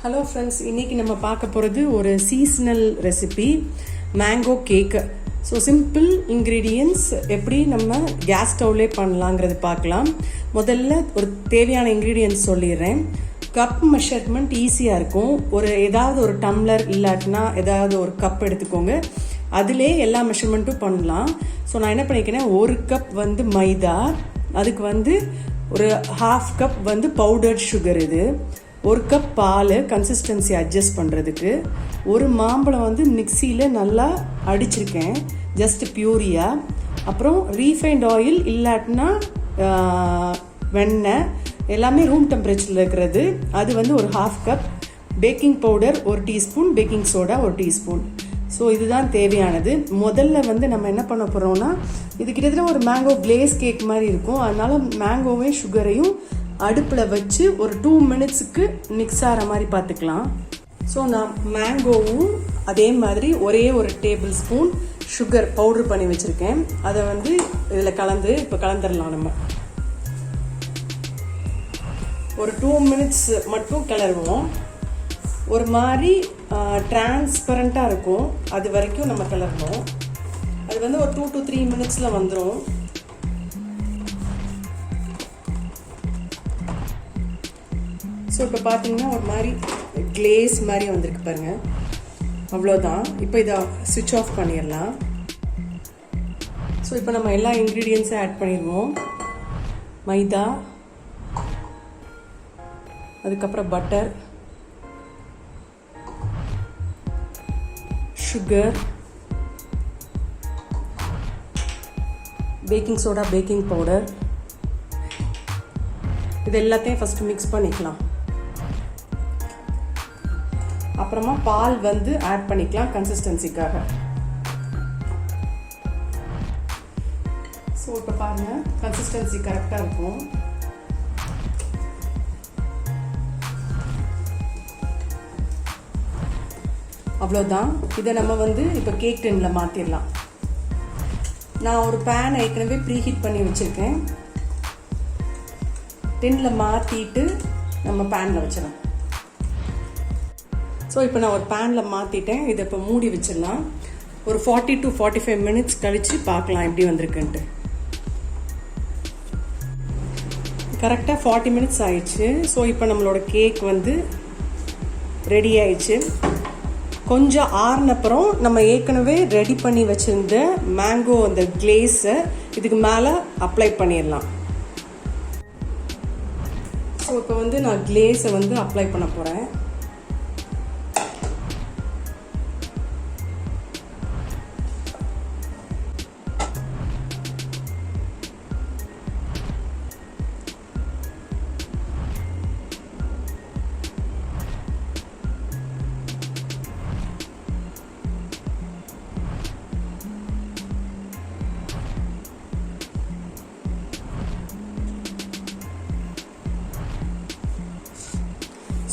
Hello friends, இன்றைக்கி நம்ம பார்க்க போகிறது ஒரு சீஸ்னல் ரெசிபி மேங்கோ கேக்கு. ஸோ சிம்பிள் இன்க்ரீடியன்ட்ஸ் எப்படி நம்ம கேஸ் ஸ்டவ்லே பண்ணலாங்கிறது பார்க்கலாம். முதல்ல ஒரு தேவையான இன்க்ரீடியன்ட்ஸ் சொல்லிடுறேன். கப் மெஷர்மெண்ட் ஈஸியாக இருக்கும். ஏதாவது ஒரு டம்ளர் இல்லாட்டினா ஏதாவது ஒரு கப் எடுத்துக்கோங்க, அதிலே எல்லா மெஷர்மெண்ட்டும் பண்ணலாம். ஸோ நான் என்ன பண்ணிக்கிறேன், ஒரு கப் மைதா, அதுக்கு ஒரு ஹாஃப் கப் பவுடர்ட் சுகர், இது ஒரு கப் பால் கன்சிஸ்டன்சி அட்ஜஸ்ட் பண்ணுறதுக்கு, ஒரு மாம்பழம் மிக்சியில் நல்லா அடிச்சிருக்கேன் ஜஸ்ட் பியூரியாக, அப்புறம் ரீஃபைண்ட் ஆயில் இல்லாட்டினா வெண்ணெய், எல்லாமே ரூம் டெம்பரேச்சரில் இருக்கிறது, அது ஒரு ஹாஃப் கப், பேக்கிங் பவுடர் ஒரு டீஸ்பூன், பேக்கிங் சோடா ஒரு டீஸ்பூன். ஸோ இதுதான் தேவையானது. முதல்ல நம்ம என்ன பண்ண போகிறோம்னா, இது கிட்டத்தட்ட ஒரு மேங்கோ கிளேஸ் கேக் மாதிரி இருக்கும். அதனால் மேங்கோவையும் சுகரையும் அடுப்பில் வச்சு ஒரு 2 மினிட்ஸுக்கு மிக்ஸ் ஆகிற மாதிரி பார்த்துக்கலாம். ஸோ நான் மேங்கோவும் அதே மாதிரி ஒரே ஒரு டேபிள் ஸ்பூன் சுகர் பவுடர் பண்ணி வச்சுருக்கேன். அதை இதில் இப்போ கலந்துடலாம். நம்ம ஒரு 2 மினிட்ஸ் மட்டும் கிளறுவோம். ஒரு மாதிரி டிரான்ஸ்பரண்ட்டாக இருக்கும், அது வரைக்கும் நம்ம கிளறணும். அது ஒரு 2 to 3 மினிட்ஸில் வந்துடும். ஸோ இப்போ பார்த்தீங்கன்னா ஒரு மாதிரி கிளேஸ் மாதிரி வந்திருக்கு பாருங்கள், அவ்வளோதான். இப்போ இதை சுவிட்ச் ஆஃப் பண்ணிடலாம். ஸோ இப்போ நம்ம எல்லா இன்க்ரீடியன்ஸும் ஆட் பண்ணிடுவோம். மைதா, அதுக்கப்புறம் butter, sugar, baking soda, baking powder, இது எல்லாத்தையும் ஃபஸ்ட்டு மிக்ஸ் பண்ணிக்கலாம். அப்புறமா பால் ஆட் பண்ணிக்கலாம் கன்சிஸ்டன்சிக்காக. ஸோ இப்போ பாருங்கள், கன்சிஸ்டன்சி கரெக்டாக இருக்கும். அவ்வளோதான். இதை நம்ம இப்போ கேக் டின்னில் மாற்றிடலாம். நான் ஒரு பேன் ஏற்கனவே ப்ரீஹீட் பண்ணி வச்சுருக்கேன். டின்னில் மாற்றிட்டு நம்ம பேனில் வச்சிடலாம். ஸோ இப்போ நான் ஒரு பேனில் மாற்றிட்டேன். இதை இப்போ மூடி வச்சிடலாம். ஒரு 40 to 45 மினிட்ஸ் கழித்து பார்க்கலாம் எப்படி வந்திருக்குன்ட்டு. கரெக்டாக 40 மினிட்ஸ் ஆயிடுச்சு. ஸோ இப்போ நம்மளோட கேக் ரெடி ஆயிடுச்சு. கொஞ்சம் ஆறுனப்புறம் நம்ம ஏற்கனவே ரெடி பண்ணி வச்சுருந்த மேங்கோ அந்த கிளேஸை இதுக்கு மேலே அப்ளை பண்ணிடலாம். ஸோ இப்போ நான் கிளேஸை அப்ளை பண்ண போகிறேன்.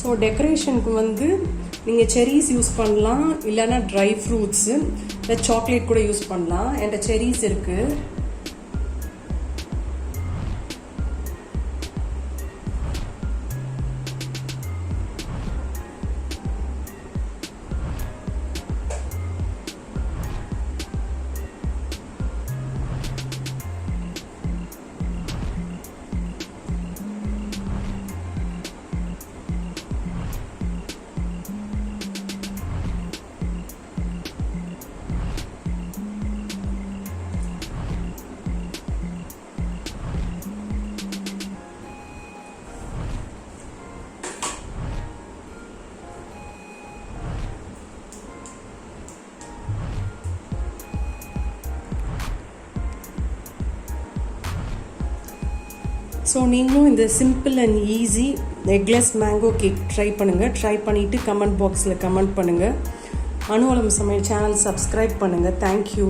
ஸோ டெக்கரேஷனுக்கு நீங்கள் செரீஸ் யூஸ் பண்ணலாம், இல்லைன்னா ட்ரை ஃப்ரூட்ஸு, இல்லை சாக்லேட் கூட யூஸ் பண்ணலாம். என்கிட்ட செரீஸ் இருக்குது. ஸோ நீங்களும் இந்த simple and easy eggless mango cake try பண்ணுங்கள். ட்ரை பண்ணிவிட்டு கமெண்ட் பாக்ஸில் கமெண்ட் பண்ணுங்கள். அனுவலம் சமையல் சேனல் சப்ஸ்கிரைப் பண்ணுங்கள். தேங்க்யூ.